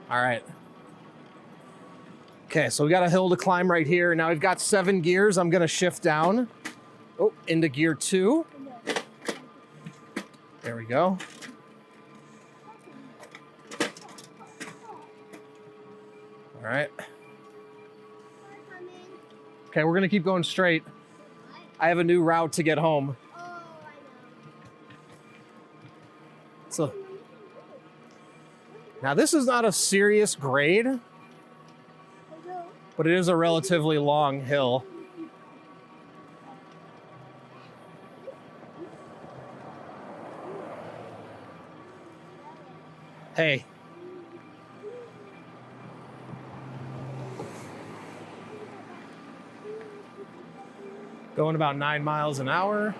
All right. Okay, so we got a hill to climb right here. Now we've got 7 gears. I'm gonna shift down. Oh, into gear 2. There we go. All right. Okay, we're gonna keep going straight. I have a new route to get home. So now this is not a serious grade, but it is a relatively long hill. Hey. Going about 9 miles an hour.